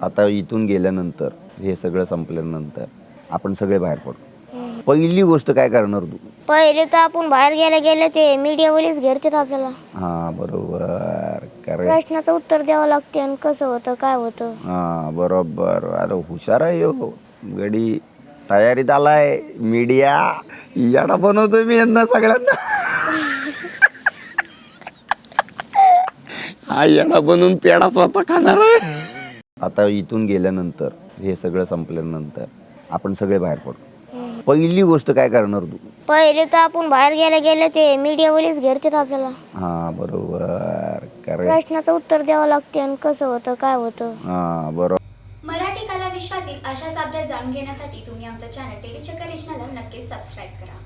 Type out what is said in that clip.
आता इथून गेल्यानंतर हे सगळं संपल्यानंतर आपण सगळे बाहेर पडू. पहिली गोष्ट काय करणार तू? पहिले तर आपण बाहेर गेले ते मीडियावालेच घेरतात आपल्याला. हा बरोबर, करेक्ट. प्रश्नाचं उत्तर द्यावं लागते आणि कसं होतं काय होतं. हा बरोबर. अरे हुशार आहे हो गडी. तयारीत आलाय. मीडिया याडा बनवतोय मी यांना सगळ्यांना. हा येडा बनवून पेडा स्वतः खाणार आहे. आता इथून गेल्यानंतर हे सगळं संपल्यानंतर आपण सगळे बाहेर पडू. पहिली गोष्ट काय करणार तू? पहिले तर आपण बाहेर गेले ते मीडियावालेच घेरतात आपल्याला. हा बरोबर, करेक्ट. प्रश्नाचं उत्तर द्यावं लागते आणि कसं होतं काय होतं. हा बरोबर. मराठी कला विश्वातील अशाच अपडेट जाणून घेण्यासाठी तुम्ही आमचं चॅनल टेलीचक्कर रिजनला नक्कीच सबस्क्राईब करा.